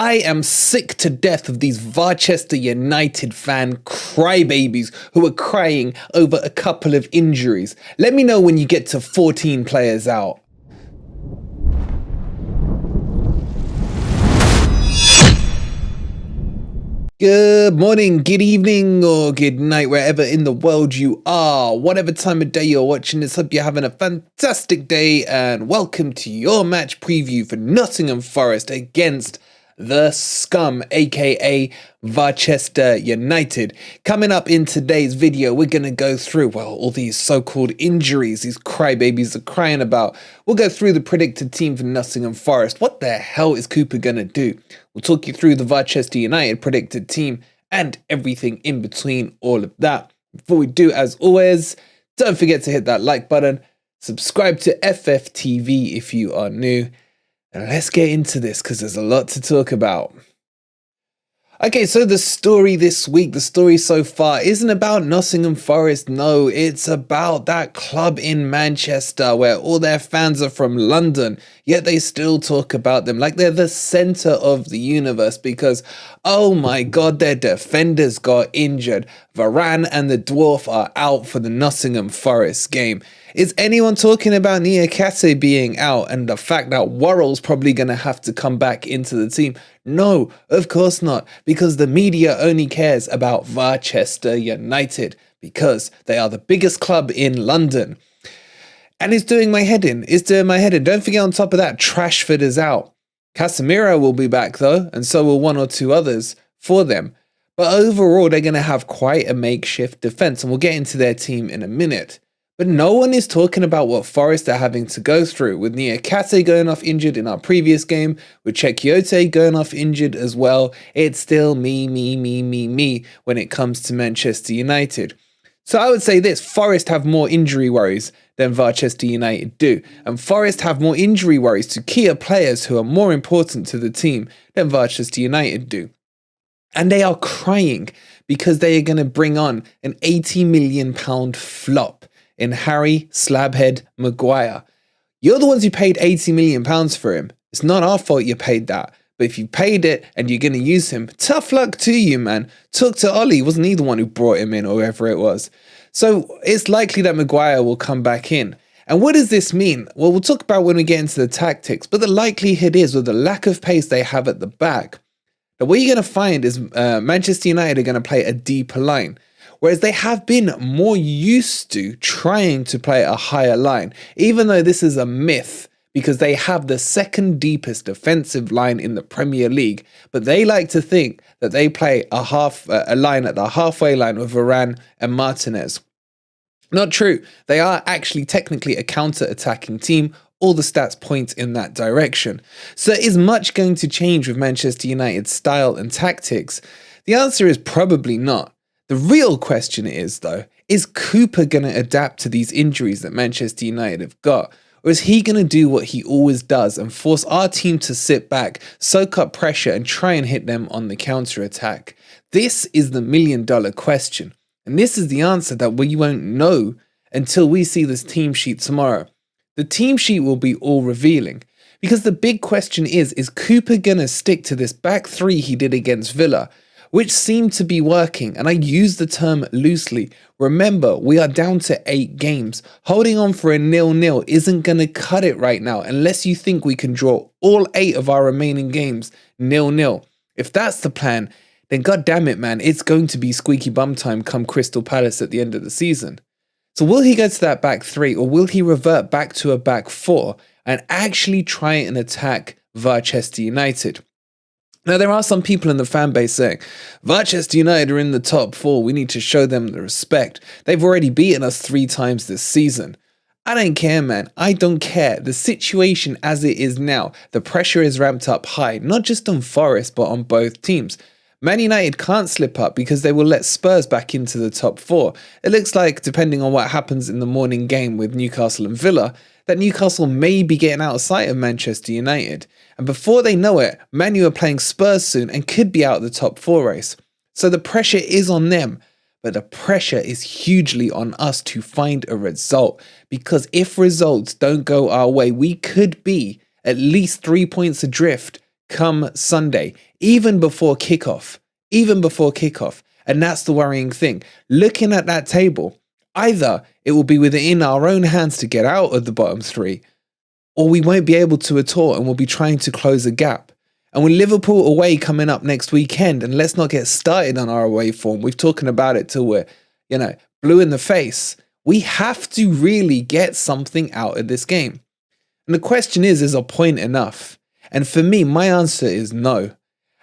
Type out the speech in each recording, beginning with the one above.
I am sick to death of these Manchester United fan crybabies who are crying over a couple of injuries. Let me know when you get to 14 players out. Good morning, good evening, or good night, wherever in the world you are. Whatever time of day you're watching this, hope you're having a fantastic day, and welcome to your match preview for Nottingham Forest against the Scum, aka Manchester United. Coming up in today's video, we're going to go through, well, all these so-called injuries these crybabies are crying about. We'll go through the predicted team for Nottingham Forest. What the hell is Cooper going to do? We'll talk you through the Manchester United predicted team and everything in between all of that. Before we do, as always, don't forget to hit that like button, subscribe to FFTV if you are new, and let's get into this because there's a lot to talk about. Okay, so the story this week, the story so far isn't about Nottingham Forest. No, it's about that club in Manchester where all their fans are from London, yet they still talk about them like they're the center of the universe because, oh my God, their defenders got injured. Varane and the Dwarf are out for the Nottingham Forest game. Is anyone talking about Niakate being out and the fact that Worrell's probably going to have to come back into the team? No, of course not, because the media only cares about Manchester United because they are the biggest club in London. And it's doing my head in. Don't forget, on top of that, Trashford is out. Casemiro will be back though, and so will one or two others for them. But overall, they're going to have quite a makeshift defence, and we'll get into their team in a minute. But no one is talking about what Forest are having to go through, with Niakate going off injured in our previous game, with Chekiote going off injured as well. It's still me when it comes to Manchester United. So I would say this, Forest have more injury worries than Manchester United do. And Forest have more injury worries to key players who are more important to the team than Manchester United do. And they are crying because they are going to bring on an £80 million flop in Harry Slabhead Maguire. You're the ones who paid £80 million for him. It's not our fault you paid that. But if you paid it and you're going to use him, tough luck to you, man. Talk to Ollie. Wasn't he the one who brought him in or whoever it was? So it's likely that Maguire will come back in. And what does this mean? Well, we'll talk about when we get into the tactics. But the likelihood is, with the lack of pace they have at the back, that what you're going to find is Manchester United are going to play a deeper line. Whereas they have been more used to trying to play a higher line, even though this is a myth because they have the second deepest defensive line in the Premier League. But they like to think that they play a line at the halfway line with Varane and Martinez. Not true. They are actually technically a counter-attacking team. All the stats point in that direction. So is much going to change with Manchester United's style and tactics? The answer is probably not. The real question is, though, is Cooper going to adapt to these injuries that Manchester United have got? Or is he going to do what he always does and force our team to sit back, soak up pressure and try and hit them on the counter-attack? This is the million-dollar question. And this is the answer that we won't know until we see this team sheet tomorrow. The team sheet will be all revealing. Because the big question is Cooper going to stick to this back three he did against Villa, which seemed to be working, and I use the term loosely. Remember, we are down to 8 games. Holding on for a 0-0 isn't going to cut it right now unless you think we can draw all 8 of our remaining games 0-0. If that's the plan, then god damn it, man, it's going to be squeaky bum time come Crystal Palace at the end of the season. So will he go to that back 3, or will he revert back to a back 4 and actually try and attack Manchester United? Now, there are some people in the fan base saying, Manchester United are in the top 4, we need to show them the respect. They've already beaten us 3 times this season. I don't care, man. I don't care. The situation as it is now, the pressure is ramped up high, not just on Forest, but on both teams. Man United can't slip up because they will let Spurs back into the top 4. It looks like, depending on what happens in the morning game with Newcastle and Villa, that Newcastle may be getting out of sight of Manchester United. And before they know it, Man U are playing Spurs soon and could be out of the top 4 race. So the pressure is on them, but the pressure is hugely on us to find a result. Because if results don't go our way, we could be at least 3 points adrift come Sunday, even before kickoff. Even before kickoff. And that's the worrying thing. Looking at that table, either it will be within our own hands to get out of the bottom three, or we won't be able to at all and we'll be trying to close a gap. And with Liverpool away coming up next weekend, and let's not get started on our away form, we've talking about it till we're, blue in the face. We have to really get something out of this game. And the question is a point enough? And for me, my answer is no.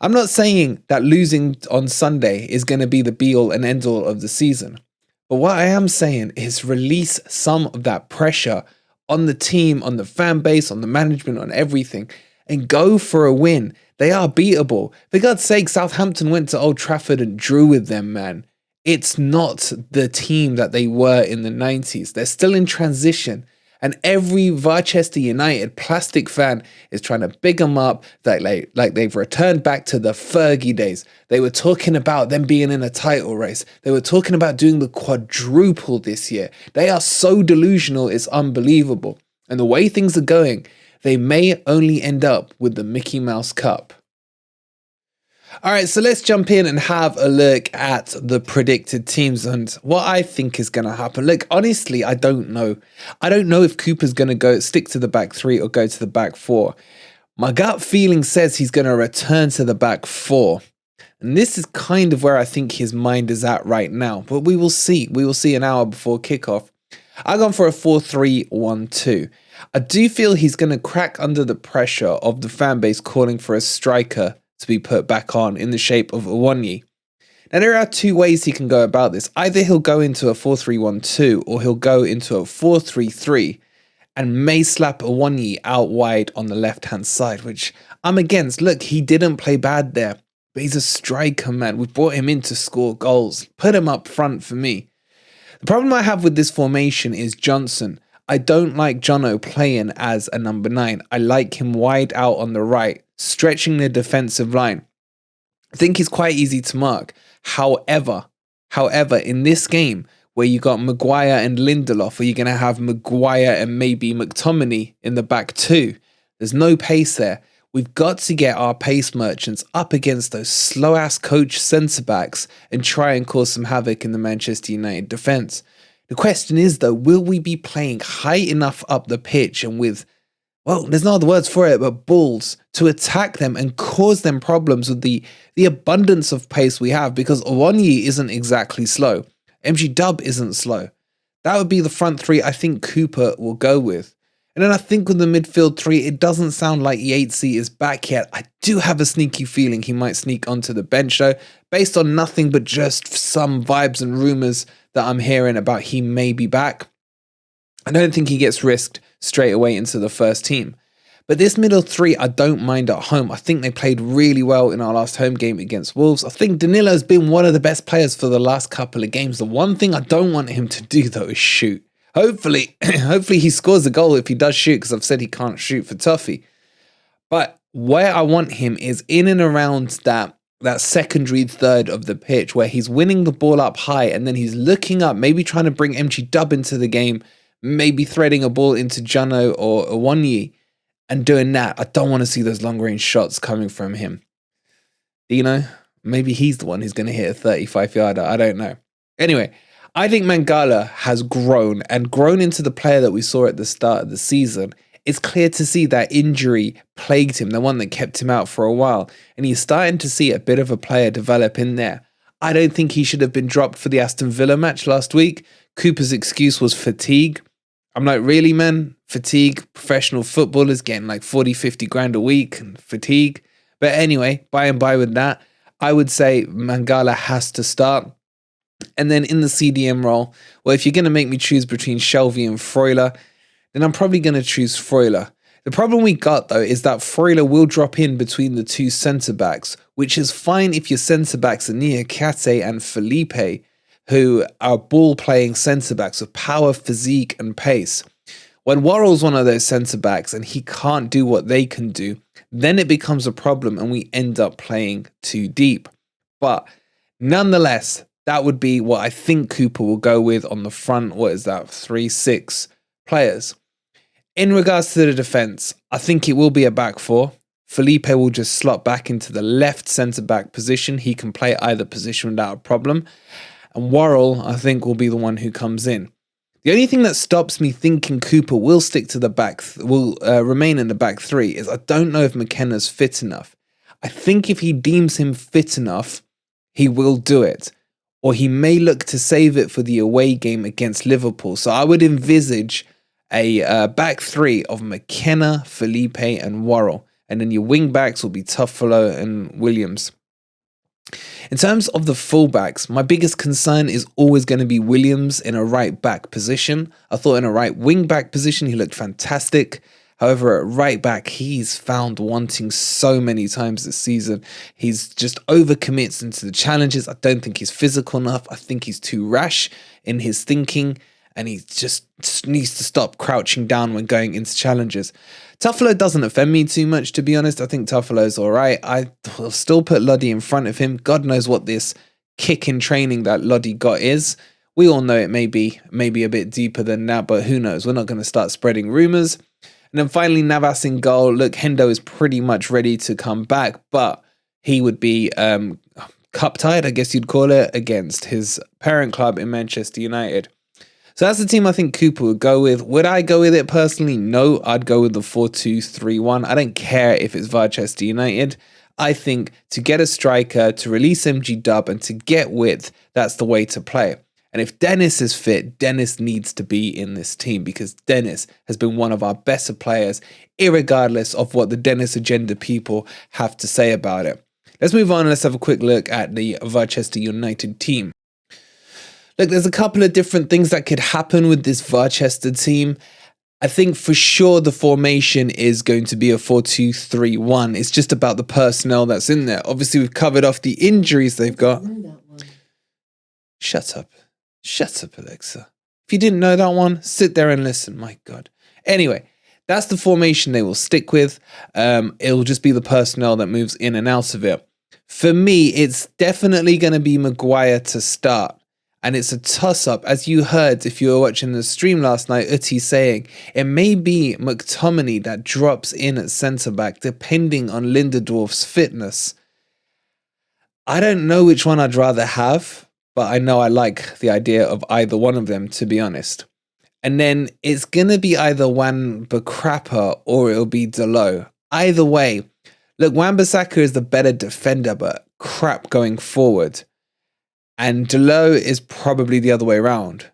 I'm not saying that losing on Sunday is going to be the be-all and end-all of the season. But what I am saying is release some of that pressure on the team, on the fan base, on the management, on everything, and go for a win. They are beatable. For God's sake, Southampton went to Old Trafford and drew with them, man. It's not the team that they were in the 90s. They're still in transition. And every Manchester United plastic fan is trying to big them up like they've returned back to the Fergie days. They were talking about them being in a title race. They were talking about doing the quadruple this year. They are so delusional, it's unbelievable. And the way things are going, they may only end up with the Mickey Mouse Cup. All right, so let's jump in and have a look at the predicted teams and what I think is going to happen. Look, honestly, I don't know. I don't know if Cooper's going to stick to the back three or go to the back four. My gut feeling says he's going to return to the back four. And this is kind of where I think his mind is at right now. But we will see. We will see an hour before kickoff. I've gone for a 4-3-1-2. I do feel he's going to crack under the pressure of the fan base calling for a striker to be put back on in the shape of Awoniyi. Now, there are two ways he can go about this. Either he'll go into a 4-3-1-2 or he'll go into a 4-3-3 and may slap Awoniyi out wide on the left-hand side, which I'm against. Look, he didn't play bad there, but he's a striker, man. We brought him in to score goals. Put him up front for me. The problem I have with this formation is Johnson. I don't like Jono playing as a number 9. I like him wide out on the right, stretching the defensive line. I think he's quite easy to mark. However, in this game where you got Maguire and Lindelof, or you're going to have Maguire and maybe McTominay in the back two, there's no pace there. We've got to get our pace merchants up against those slow-ass coach centre-backs and try and cause some havoc in the Manchester United defence. The question is, though, will we be playing high enough up the pitch and with, well, there's no other words for it, but balls to attack them and cause them problems with the abundance of pace we have? Because Awoniyi isn't exactly slow. MG Dub isn't slow. That would be the front three I think Cooper will go with. And then I think with the midfield three, it doesn't sound like Yatesy is back yet. I do have a sneaky feeling he might sneak onto the bench, though, based on nothing but just some vibes and rumours that I'm hearing about he may be back. I don't think he gets risked straight away into the first team. But this middle three, I don't mind at home. I think they played really well in our last home game against Wolves. I think Danilo's been one of the best players for the last couple of games. The one thing I don't want him to do, though, is shoot. Hopefully he scores a goal if he does shoot, because I've said he can't shoot for Tuffy. But where I want him is in and around that secondary third of the pitch where he's winning the ball up high and then he's looking up, maybe trying to bring MG Dub into the game, maybe threading a ball into Jono or Awoniyi and doing that. I don't want to see those long-range shots coming from him. Maybe he's the one who's going to hit a 35-yarder. I don't know. Anyway, I think Mangala has grown into the player that we saw at the start of the season. It's clear to see that injury plagued him, the one that kept him out for a while, and he's starting to see a bit of a player develop in there. I don't think he should have been dropped for the Aston Villa match last week. Cooper's excuse was fatigue. I'm like, really, man? Fatigue? Professional footballers getting like 40, 50 grand a week and fatigue. But anyway, by and by with that, I would say Mangala has to start. And then in the CDM role, well, if you're going to make me choose between Shelvey and Freuler, then I'm probably going to choose Freuler. The problem we got, though, is that Freuler will drop in between the two centre-backs, which is fine if your centre-backs are Niakate and Felipe, who are ball-playing centre-backs with power, physique and pace. When Worrell's one of those centre-backs and he can't do what they can do, then it becomes a problem and we end up playing too deep. But nonetheless, that would be what I think Cooper will go with on the front. 3-6 players. In regards to the defence, I think it will be a back four. Felipe will just slot back into the left centre-back position. He can play either position without a problem. And Worrell, I think, will be the one who comes in. The only thing that stops me thinking Cooper will stick to the will remain in the back three is I don't know if McKenna's fit enough. I think if he deems him fit enough, he will do it. Or he may look to save it for the away game against Liverpool. So I would envisage a back three of McKenna, Felipe and Worrell. And then your wing backs will be Tuffalo and Williams. In terms of the fullbacks, my biggest concern is always going to be Williams in a right back position. I thought in a right wing back position, he looked fantastic. However, at right back, he's found wanting so many times this season. He's just overcommits into the challenges. I don't think he's physical enough. I think he's too rash in his thinking. And he just needs to stop crouching down when going into challenges. Tuffalo doesn't offend me too much, to be honest. I think Tuffalo's all right. I will still put Lodi in front of him. God knows what this kick in training that Lodi got is. We all know it may be a bit deeper than that, but who knows? We're not going to start spreading rumours. And then finally, Navas in goal. Look, Hendo is pretty much ready to come back, but he would be cup-tied, I guess you'd call it, against his parent club in Manchester United. So that's the team I think Cooper would go with. Would I go with it personally? No, I'd go with the 4-2-3-1. I don't care if it's Manchester United. I think to get a striker, to release MG Dub and to get width, that's the way to play. And if Dennis is fit, Dennis needs to be in this team because Dennis has been one of our better players, irregardless of what the Dennis agenda people have to say about it. Let's move on and let's have a quick look at the Manchester United team. Look, there's a couple of different things that could happen with this Manchester team. I think for sure the formation is going to be a 4-2-3-1. It's just about the personnel that's in there. Obviously, we've covered off the injuries they've got. Shut up. Shut up, Alexa. If you didn't know that one, sit there and listen. My God. Anyway, that's the formation they will stick with. It'll just be the personnel that moves in and out of it. For me, it's definitely going to be Maguire to start. And it's a toss-up. As you heard, if you were watching the stream last night, Uti saying, it may be McTominay that drops in at centre-back, depending on Lindelof's fitness. I don't know which one I'd rather have, but I know I like the idea of either one of them, to be honest. And then it's going to be either Wan-Bissaka or it'll be Dalot. Either way, look, Wan-Bissaka is the better defender, but crap going forward. And Dalot is probably the other way around.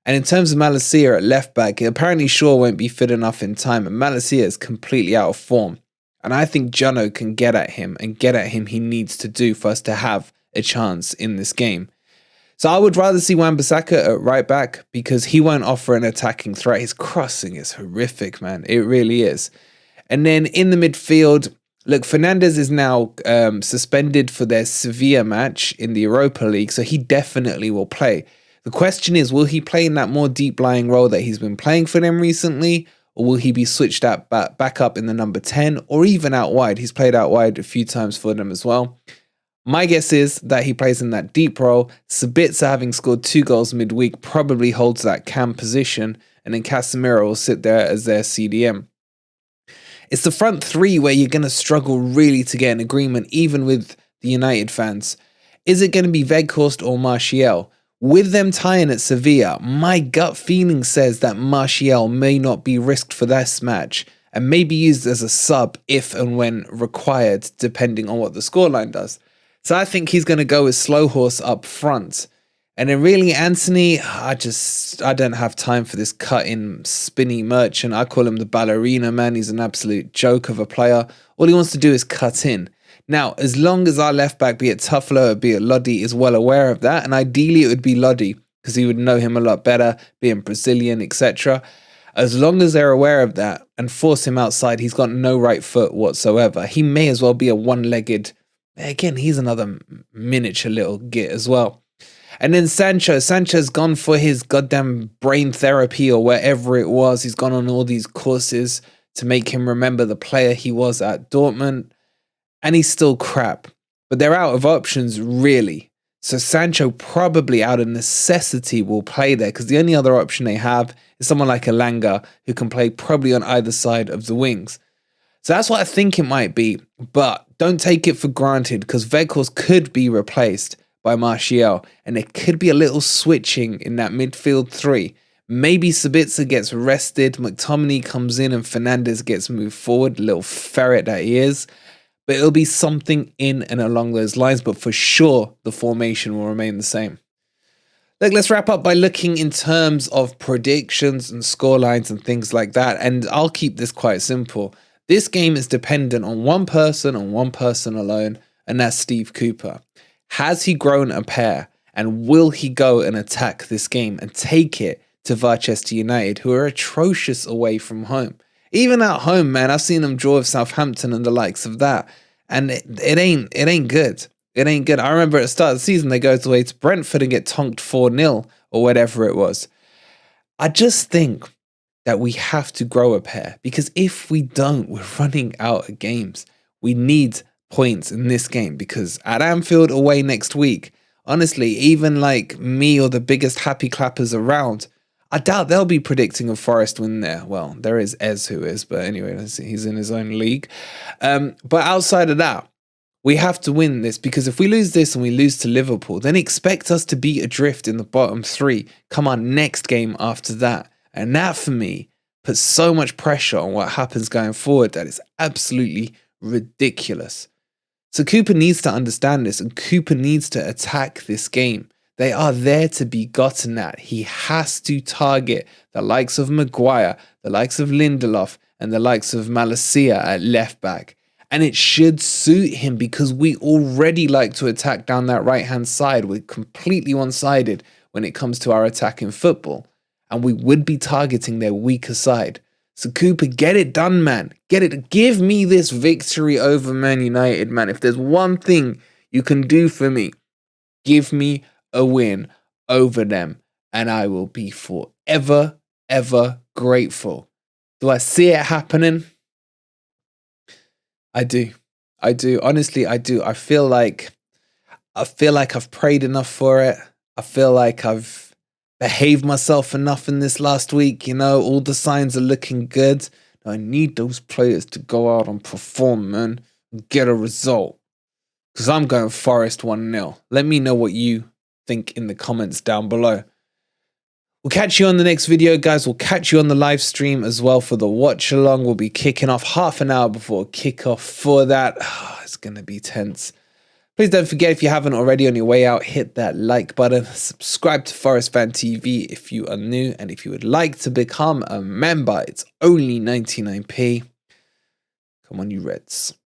And in terms of Malacia at left back, apparently Shaw won't be fit enough in time, and Malacia is completely out of form. And I think Jono can get at him and get at him he needs to do for us to have a chance in this game. So I would rather see Wan-Bissaka at right back because he won't offer an attacking threat. His crossing is horrific, man. It really is. And then in the midfield, look, Fernandes is now suspended for their Sevilla match in the Europa League, so he definitely will play. The question is, will he play in that more deep-lying role that he's been playing for them recently, or will he be switched out back up in the number 10, or even out wide? He's played out wide a few times for them as well. My guess is that he plays in that deep role. Sabitzer, having scored 2 goals midweek, probably holds that cam position, and then Casemiro will sit there as their CDM. It's the front three where you're going to struggle really to get an agreement, even with the United fans. Is it going to be Weghorst or Martial? With them tying at Sevilla, my gut feeling says that Martial may not be risked for this match and may be used as a sub if and when required, depending on what the scoreline does. So I think he's going to go with Slow Horse up front. And then really, Anthony, I don't have time for this cut-in spinny merchant. I call him the ballerina, man. He's an absolute joke of a player. All he wants to do is cut in. Now, as long as our left back, be it Tuffalo or be it Lodi, is well aware of that, and ideally it would be Lodi, because he would know him a lot better, being Brazilian, etc. As long as they're aware of that and force him outside, he's got no right foot whatsoever. He may as well be a one-legged... Again, he's another miniature little git as well. And then Sancho's gone for his goddamn brain therapy or wherever it was. He's gone on all these courses to make him remember the player he was at Dortmund. And he's still crap. But they're out of options, really. So Sancho probably out of necessity will play there because the only other option they have is someone like Elanga who can play probably on either side of the wings. So that's what I think it might be, but don't take it for granted because Weghorst could be replaced by Martial, and there could be a little switching in that midfield three. Maybe Sabitzer gets rested, McTominay comes in and Fernandes gets moved forward, little ferret that he is. But it'll be something in and along those lines, but for sure the formation will remain the same. Look, let's wrap up by looking in terms of predictions and scorelines and things like that, and I'll keep this quite simple. This game is dependent on one person and one person alone, and that's Steve Cooper. Has he grown a pair, and will he go and attack this game and take it to Manchester United, who are atrocious away from home? Even at home, man, I've seen them draw with Southampton and the likes of that, and it ain't good. It ain't good. I remember at the start of the season, they go away to Brentford and get tonked 4-0 or whatever it was. I just think that we have to grow a pair, because if we don't, we're running out of games. We need points in this game, because at Anfield away next week, honestly, even like me or the biggest happy clappers around, I doubt they'll be predicting a Forest win there. Well, there is Ez who is, but anyway, he's in his own league. But outside of that, we have to win this, because if we lose this and we lose to Liverpool, then expect us to be adrift in the bottom three come our next game after that. And that, for me, puts so much pressure on what happens going forward that it's absolutely ridiculous. So Cooper needs to understand this, and Cooper needs to attack this game. They are there to be gotten at. He has to target the likes of Maguire, the likes of Lindelof, and the likes of Malacia at left back. And it should suit him, because we already like to attack down that right-hand side. We're completely one-sided when it comes to our attack in football. And we would be targeting their weaker side. So Cooper, get it done, man. Get it. Give me this victory over Man United, man. If there's one thing you can do for me, give me a win over them, and I will be forever, ever grateful. Do I see it happening? I do. Honestly, I do. I feel like I've prayed enough for it. I feel like I've behaved myself enough in this last week. You know, all the signs are looking good. I need those players to go out and perform, man, and get a result. Because I'm going Forest 1-0. Let me know what you think in the comments down below. We'll catch you on the next video, guys. We'll catch you on the live stream as well for the watch along. We'll be kicking off half an hour before kickoff for that. Oh, it's going to be tense. Please don't forget, if you haven't already, on your way out, hit that like button. Subscribe to Forest Fan TV if you are new. And if you would like to become a member, it's only 99p. Come on, you Reds.